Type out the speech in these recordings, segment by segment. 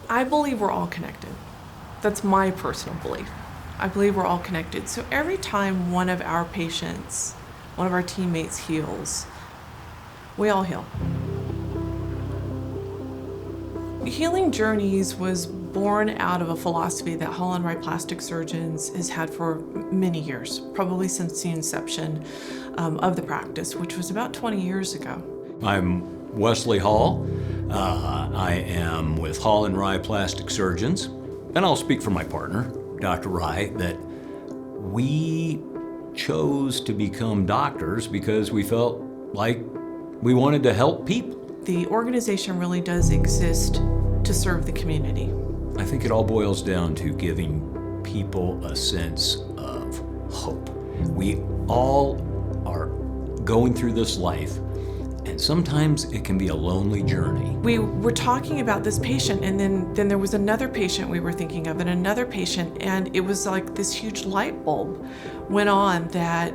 I believe we're all connected. That's my personal belief. I believe we're all connected. So every time one of our patients, one of our teammates heals, we all heal. Healing Journeys was born out of a philosophy that Holland Wright Plastic Surgeons has had for many years, probably since the inception of the practice, which was about 20 years ago. I'm Wesley Hall. I am with Holland Wright Plastic Surgeons, and I'll speak for my partner, Dr. Wright, that we chose to become doctors because we felt like we wanted to help people. The organization really does exist to serve the community. I think it all boils down to giving people a sense of hope. We all are going through this life, and sometimes it can be a lonely journey. We were talking about this patient, and then there was another patient we were thinking of, and another patient, and it was like this huge light bulb went on that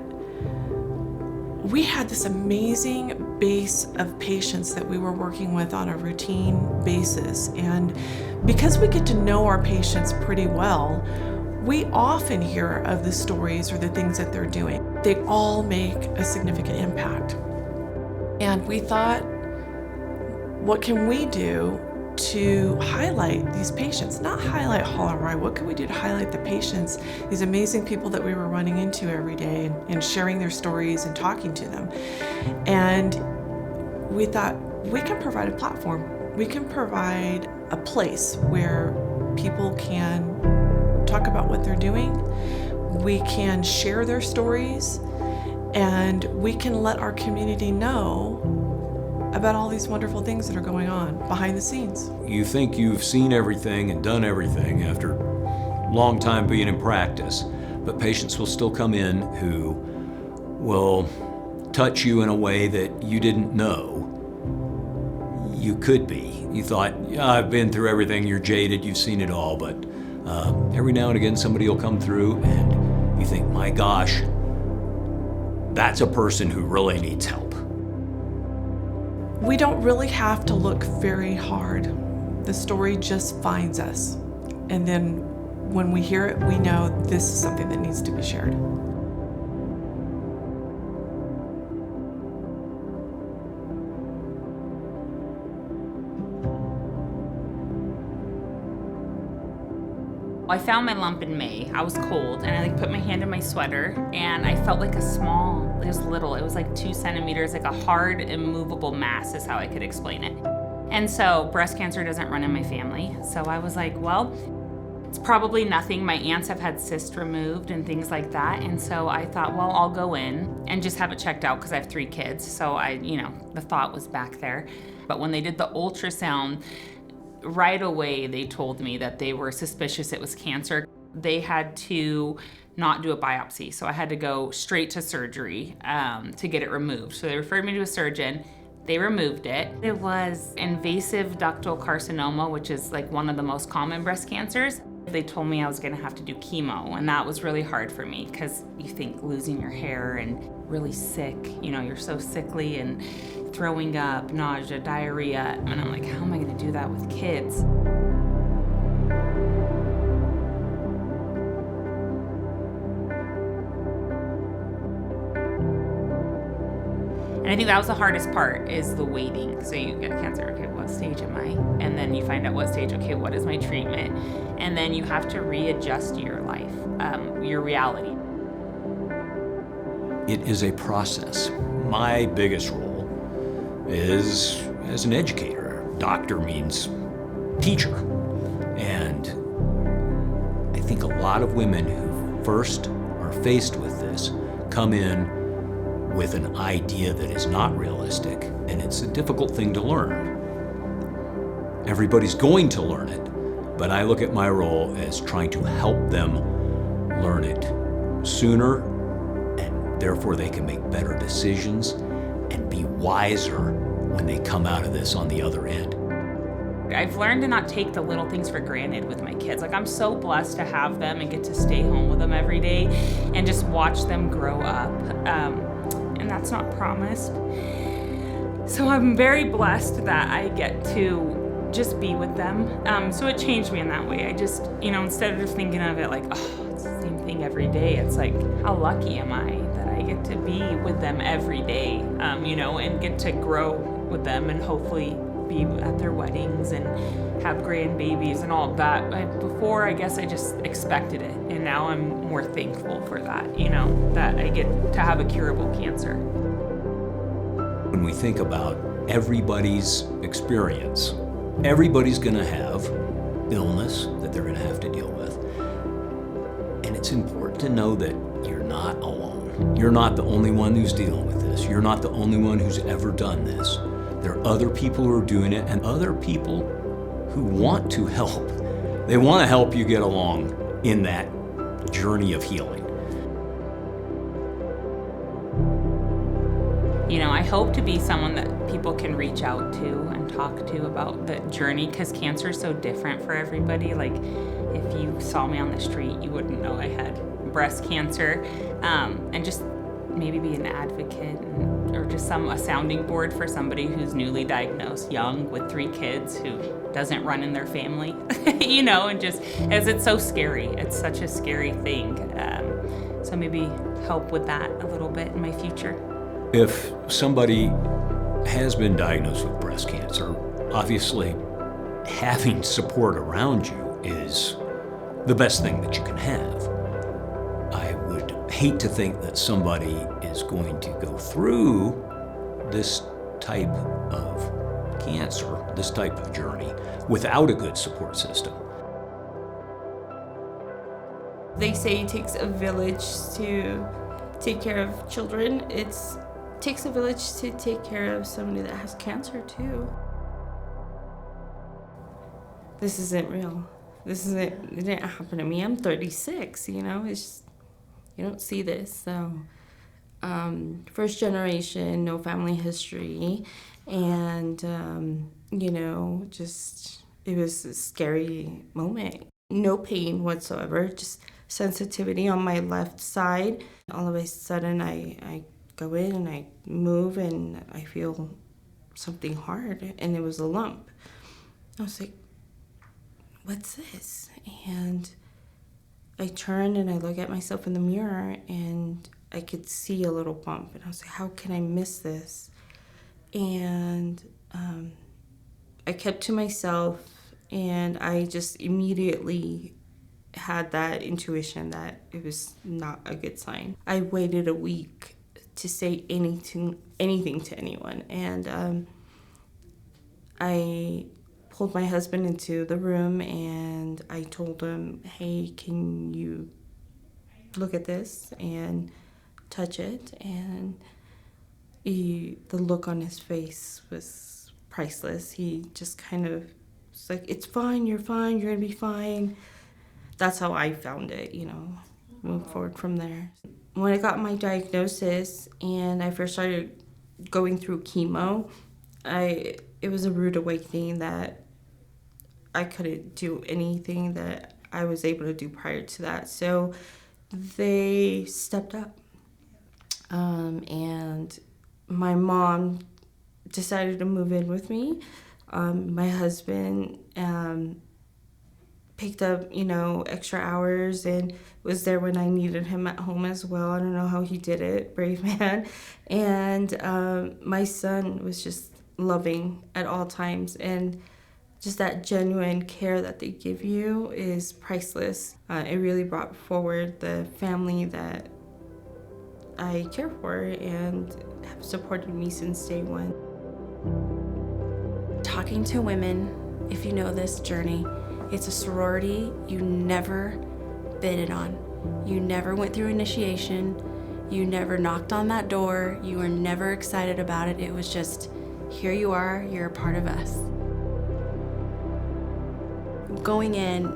we had this amazing base of patients that we were working with on a routine basis. And because we get to know our patients pretty well, we often hear of the stories or the things that they're doing. They all make a significant impact. And we thought, what can we do to highlight these patients? Not highlight Holland Wright, what can we do to highlight the patients, these amazing people that we were running into every day and sharing their stories and talking to them. And we thought, we can provide a platform. We can provide a place where people can talk about what they're doing. We can share their stories, and we can let our community know about all these wonderful things that are going on behind the scenes. You think you've seen everything and done everything after a long time being in practice, but patients will still come in who will touch you in a way that you didn't know you could be. You thought, yeah, I've been through everything, you're jaded, you've seen it all, but every now and again somebody will come through and you think, my gosh, that's a person who really needs help. We don't really have to look very hard. The story just finds us. And then when we hear it, we know this is something that needs to be shared. I found my lump in May. I was cold, and I put my hand in my sweater, and I felt like it was little, it was like 2 centimeters, like a hard, immovable mass is how I could explain it. And so breast cancer doesn't run in my family. So I was like, well, it's probably nothing. My aunts have had cysts removed and things like that. And so I thought, well, I'll go in and just have it checked out because I have 3 kids. So the thought was back there. But when they did the ultrasound, right away, they told me that they were suspicious it was cancer. They had to not do a biopsy, so I had to go straight to surgery to get it removed. So they referred me to a surgeon. They removed it. It was invasive ductal carcinoma, which is like one of the most common breast cancers. They told me I was gonna have to do chemo, and that was really hard for me because you think losing your hair and really sick, you're so sickly and throwing up, nausea, diarrhea, and I'm like, how am I gonna do that with kids? And I think that was the hardest part, is the waiting. So you get cancer, okay, what stage am I? And then you find out what stage, okay, what is my treatment? And then you have to readjust your life, your reality. It is a process. My biggest role is as an educator. Doctor means teacher. And I think a lot of women who first are faced with this come in with an idea that is not realistic, and it's a difficult thing to learn. Everybody's going to learn it, but I look at my role as trying to help them learn it sooner, and therefore they can make better decisions and be wiser when they come out of this on the other end. I've learned to not take the little things for granted with my kids. Like, I'm so blessed to have them and get to stay home with them every day and just watch them grow up. And that's not promised. So I'm very blessed that I get to just be with them. So it changed me in that way. I just, instead of thinking of it like, oh, it's the same thing every day, it's like, how lucky am I that I get to be with them every day, and get to grow with them and hopefully be at their weddings and have grandbabies and all of that. Before, I guess I just expected it, and now I'm more thankful for that, that I get to have a curable cancer. When we think about everybody's experience, everybody's gonna have illness that they're gonna have to deal with. And it's important to know that you're not alone. You're not the only one who's dealing with this. You're not the only one who's ever done this. There are other people who are doing it, and other people who want to help. They want to help you get along in that journey of healing. I hope to be someone that people can reach out to and talk to about the journey, because cancer is so different for everybody. Like, if you saw me on the street, you wouldn't know I had breast cancer, and just maybe be an advocate or just a sounding board for somebody who's newly diagnosed, young, with 3 kids, who doesn't run in their family, and just, as it's so scary. It's such a scary thing. So maybe help with that a little bit in my future. If somebody has been diagnosed with breast cancer, obviously having support around you is the best thing that you can have. I would hate to think that somebody is going to go through this type of cancer, this type of journey, without a good support system. They say it takes a village to take care of children. It takes a village to take care of somebody that has cancer too. This isn't real. It didn't happen to me. I'm 36, it's just, you don't see this. So, first generation, no family history, and, just, it was a scary moment. No pain whatsoever, just sensitivity on my left side. All of a sudden, I go in and I move and I feel something hard, and it was a lump. I was like, what's this? And I turn and I look at myself in the mirror, and I could see a little bump, and I was like, how can I miss this? And I kept to myself, and I just immediately had that intuition that it was not a good sign. I waited a week to say anything to anyone, and I pulled my husband into the room and I told him, hey, can you look at this and touch it? And the look on his face was priceless. He just kind of was like, it's fine, you're gonna be fine. That's how I found it, move forward from there. When I got my diagnosis and I first started going through chemo, it was a rude awakening that I couldn't do anything that I was able to do prior to that. So they stepped up. And my mom decided to move in with me. My husband picked up, extra hours and was there when I needed him at home as well. I don't know how he did it, brave man. And my son was just loving at all times, and just that genuine care that they give you is priceless. It really brought forward the family that I care for and have supported me since day one. Talking to women, if you know this journey, it's a sorority you never bidded on. You never went through initiation. You never knocked on that door. You were never excited about it. It was just, here you are, you're a part of us. Going in,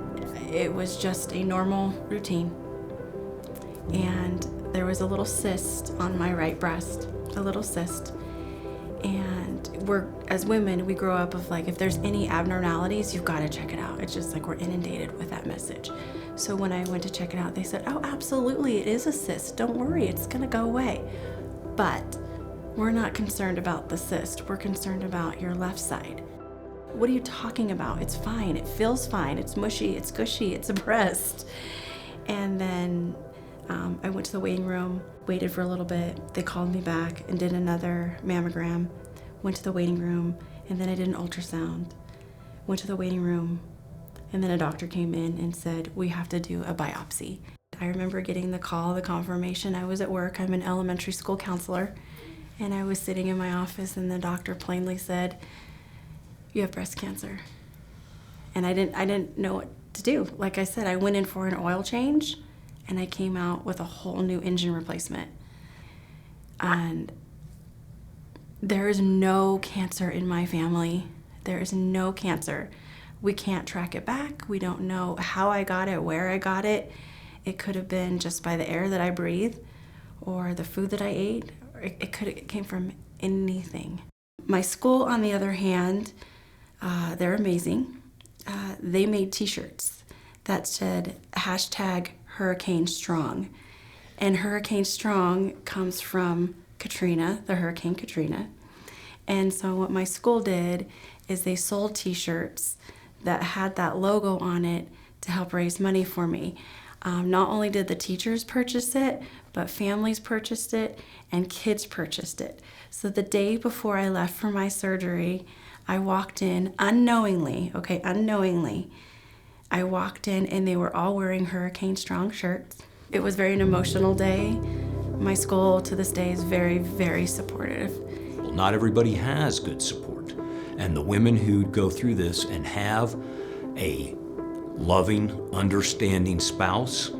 it was just a normal routine. And there was a little cyst on my right breast, a little cyst. And as women, we grow up of like, if there's any abnormalities, you've got to check it out. It's just like we're inundated with that message. So when I went to check it out, they said, oh, absolutely, it is a cyst. Don't worry, it's gonna go away. But we're not concerned about the cyst. We're concerned about your left side. What are you talking about? It's fine. It feels fine. It's mushy. It's gushy. It's a breast. And then I went to the waiting room, waited for a little bit. They called me back and did another mammogram. Went to the waiting room, and then I did an ultrasound. Went to the waiting room, and then a doctor came in and said, we have to do a biopsy. I remember getting the call, the confirmation. I was at work. I'm an elementary school counselor, and I was sitting in my office, and the doctor plainly said, you have breast cancer. And I didn't know what to do. Like I said, I went in for an oil change, and I came out with a whole new engine replacement. And there is no cancer in my family. There is no cancer. We can't track it back. We don't know how I got it, where I got it. It could have been just by the air that I breathe or the food that I ate. It came from anything. My school, on the other hand, they're amazing. They made t-shirts that said #HurricaneStrong. And Hurricane Strong comes from Katrina, the Hurricane Katrina. And so what my school did is they sold t-shirts that had that logo on it to help raise money for me. Not only did the teachers purchase it, but families purchased it and kids purchased it. So the day before I left for my surgery, I walked in unknowingly, I walked in and they were all wearing Hurricane Strong shirts. It was very an emotional day. My school to this day is very, very supportive. Well, not everybody has good support. And the women who go through this and have a loving, understanding spouse,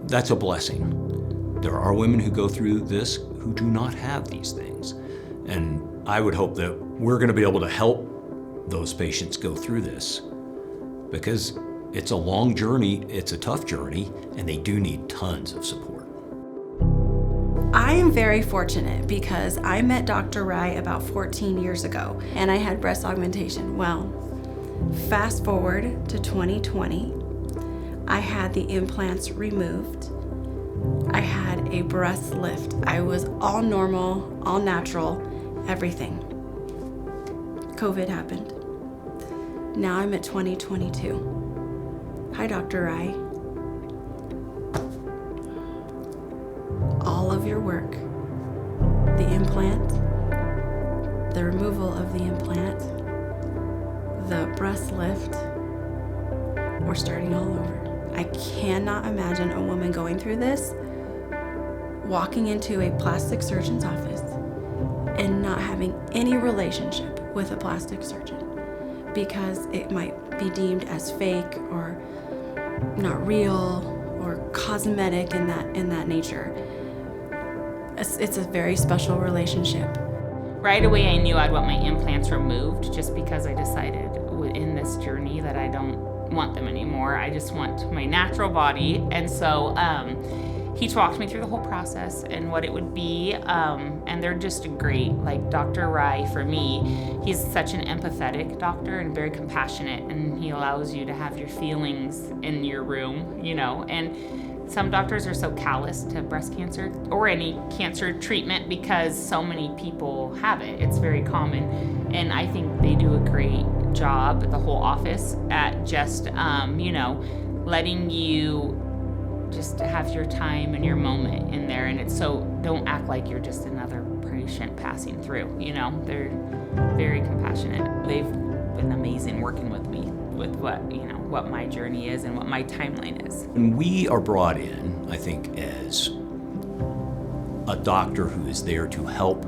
that's a blessing. There are women who go through this who do not have these things. And I would hope that we're going to be able to help those patients go through this, because it's a long journey, it's a tough journey, and they do need tons of support. I am very fortunate because I met Dr. Rye about 14 years ago, and I had breast augmentation. Well, fast forward to 2020, I had the implants removed. I had a breast lift. I was all normal, all natural, everything. COVID happened. Now I'm at 2022. Hi, Dr. Rye. All of your work, the implant, the removal of the implant, the breast lift, we're starting all over. I cannot imagine a woman going through this, walking into a plastic surgeon's office and not having any relationship with a plastic surgeon because it might be deemed as fake or not real or cosmetic in that nature. It's a very special relationship. Right away, I knew I'd want my implants removed just because I decided in this journey that I don't want them anymore. I just want my natural body. And so he talked me through the whole process and what it would be. And they're just great. Like Dr. Rye, for me, he's such an empathetic doctor and very compassionate. And he allows you to have your feelings in your room, you know. And some doctors are so callous to breast cancer or any cancer treatment because so many people have it. It's very common. And I think they do a great job, the whole office, at just, letting you just have your time and your moment in there. And it's so, don't act like you're just another patient passing through, you know. They're very compassionate. They've been amazing working with me with what my journey is and what my timeline is. And we are brought in, I think, as a doctor who is there to help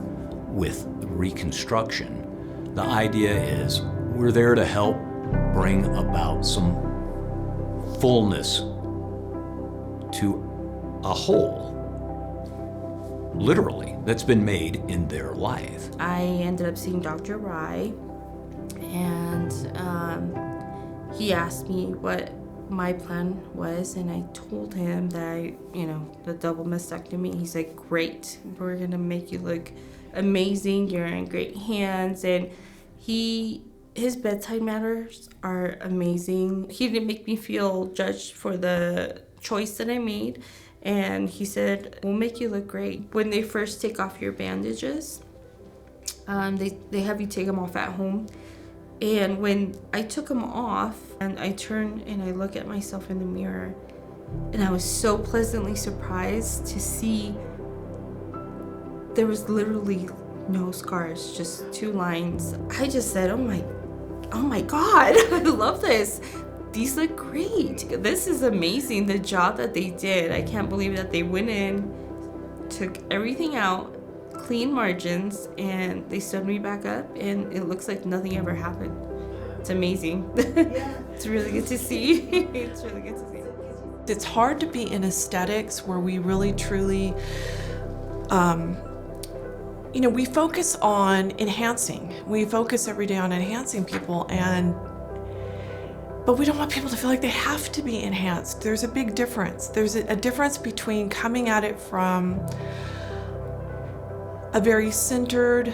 with reconstruction. The idea is we're there to help bring about some fullness to a hole, literally, that's been made in their life. I ended up seeing Dr. Rye, and he asked me what my plan was, and I told him that the double mastectomy. He's like, great, we're gonna make you look amazing, you're in great hands. And his bedside manners are amazing. He didn't make me feel judged for the choice that I made, and he said, we'll make you look great. When they first take off your bandages, they have you take them off at home. And when I took them off and I turned and I look at myself in the mirror, and I was so pleasantly surprised to see there was literally no scars, just 2 lines. I just said, oh my God, I love this. These look great. This is amazing, the job that they did. I can't believe that they went in, took everything out, clean margins, and they stood me back up, and it looks like nothing ever happened. It's amazing. Yeah. It's really good to see. It's really good to see. It's hard to be in aesthetics where we really truly, we focus on enhancing. We focus every day on enhancing people, but we don't want people to feel like they have to be enhanced. There's a big difference. There's a difference between coming at it from a very centered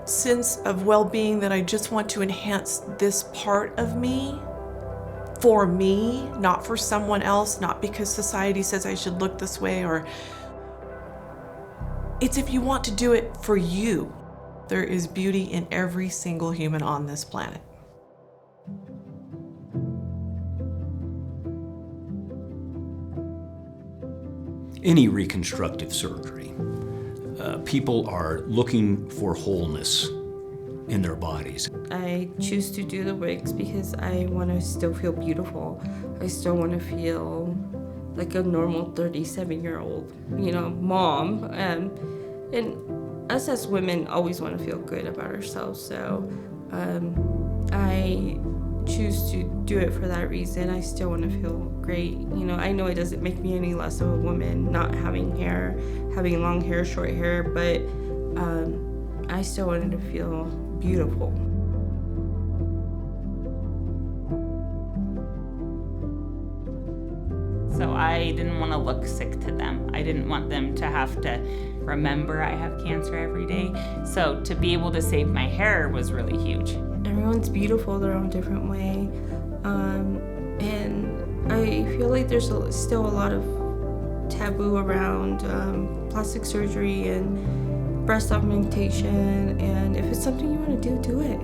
sense of well-being that I just want to enhance this part of me for me, not for someone else, not because society says I should look this way, or it's if you want to do it for you. There is beauty in every single human on this planet. Any reconstructive surgery, people are looking for wholeness in their bodies. I choose to do the wigs because I want to still feel beautiful. I still want to feel like a normal 37-year-old, mom. And us as women always want to feel good about ourselves. So I choose to do it for that reason. I still want to feel great. I know it doesn't make me any less of a woman, not having hair, having long hair, short hair, but I still wanted to feel beautiful. So I didn't want to look sick to them. I didn't want them to have to remember I have cancer every day. So to be able to save my hair was really huge. Everyone's beautiful their own different way. And I feel like there's still a lot of taboo around plastic surgery and breast augmentation. And if it's something you want to do it.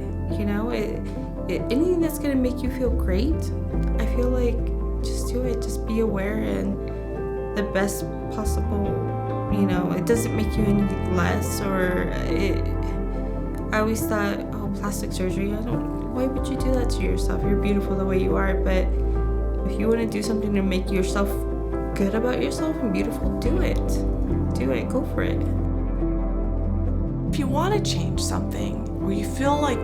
Anything that's going to make you feel great, I feel like just do it. Just be aware and the best possible, it doesn't make you any less I always thought, plastic surgery, why would you do that to yourself? You're beautiful the way you are, but if you want to do something to make yourself good about yourself and beautiful, do it. Do it, go for it. If you want to change something, or you feel like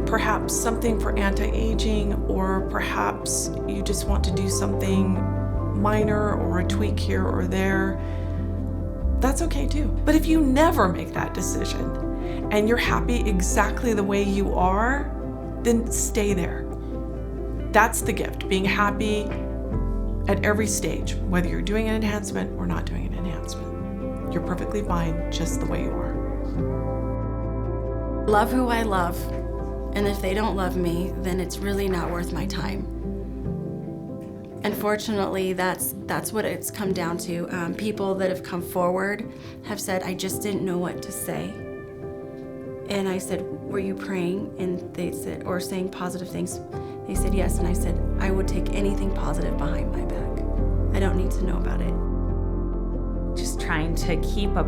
perhaps something for anti-aging, or perhaps you just want to do something minor or a tweak here or there, that's okay too. But if you never make that decision and you're happy exactly the way you are, then stay there. That's the gift, being happy at every stage, whether you're doing an enhancement or not doing an enhancement. You're perfectly fine just the way you are. Love who I love, and if they don't love me, then it's really not worth my time. Unfortunately, that's what it's come down to. People that have come forward have said, I just didn't know what to say. And I said, were you praying? And they said, or saying positive things? They said, yes. And I said, I would take anything positive behind my back. I don't need to know about it. Just trying to keep a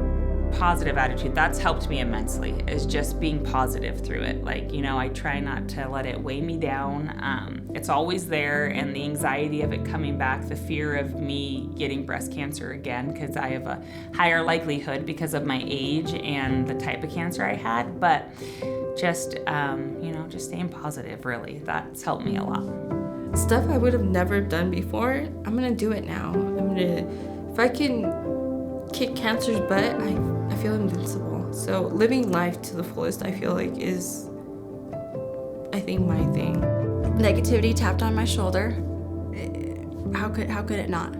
positive attitude, that's helped me immensely, is just being positive through it. I try not to let it weigh me down. It's always there, and the anxiety of it coming back, the fear of me getting breast cancer again, because I have a higher likelihood because of my age and the type of cancer I had, but just staying positive, really, that's helped me a lot. Stuff I would have never done before, I'm gonna do it now. If I can kick cancer's butt, I feel invincible. So living life to the fullest, I feel like, is, I think, my thing. Negativity tapped on my shoulder. How could it not?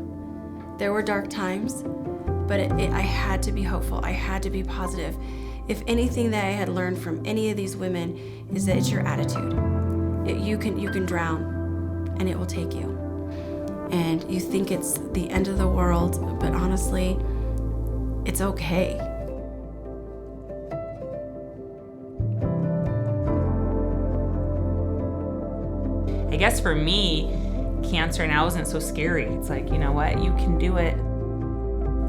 There were dark times, but I had to be hopeful. I had to be positive. If anything that I had learned from any of these women is that it's your attitude. You can drown, and it will take you. And you think it's the end of the world, but honestly, it's okay. guess for me, cancer now isn't so scary. It's like, you know what, you can do it.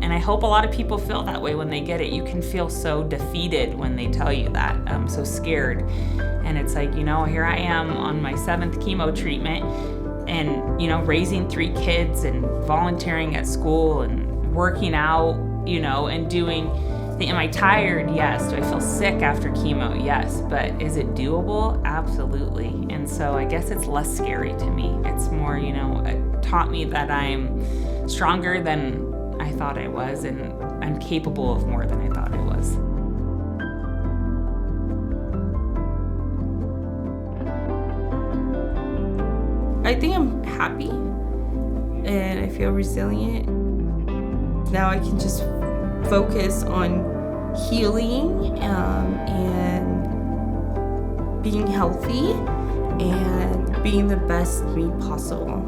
And I hope a lot of people feel that way when they get it. You can feel so defeated when they tell you that, so scared. And it's like, you know, here I am on my 7th chemo treatment and, you know, raising 3 kids and volunteering at school and working out, you know, and doing, am I tired? Yes. Do I feel sick after chemo? Yes. But is it doable? Absolutely. And so I guess it's less scary to me. It's more, you know, it taught me that I'm stronger than I thought I was, and I'm capable of more than I thought I was. I think I'm happy and I feel resilient. Now I can just focus on healing and being healthy and being the best me possible.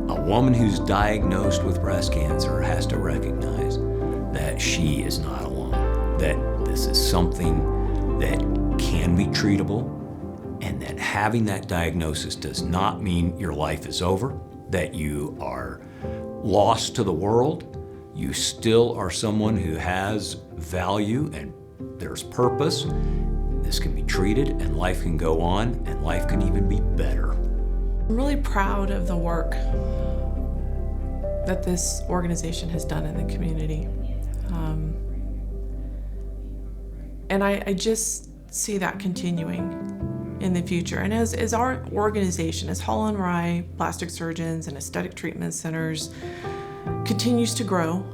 A woman who's diagnosed with breast cancer has to recognize that she is not alone, that this is something that can be treatable, and that having that diagnosis does not mean your life is over, that you are lost to the world. You still are someone who has value and there's purpose. This can be treated and life can go on and life can even be better. I'm really proud of the work that this organization has done in the community. And I just see that continuing in the future. And as our organization, as Holland Rye Plastic Surgeons and Aesthetic Treatment Centers continues to grow,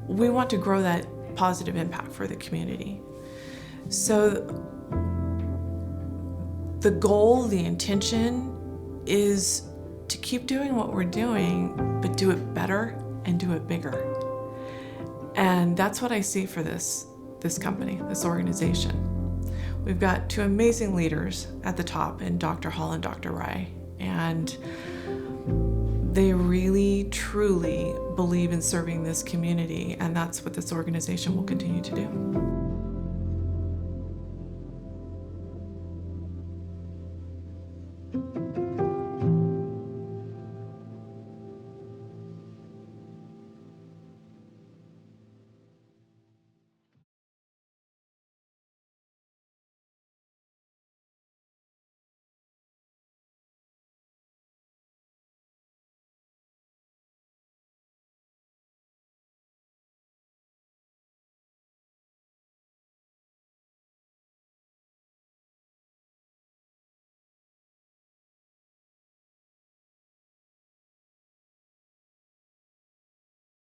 we want to grow that positive impact for the community. So the goal, the intention is to keep doing what we're doing, but do it better and do it bigger. And that's what I see for this company, this organization. We've got 2 amazing leaders at the top in Dr. Hall and Dr. Rye, and they really, truly believe in serving this community, and that's what this organization will continue to do.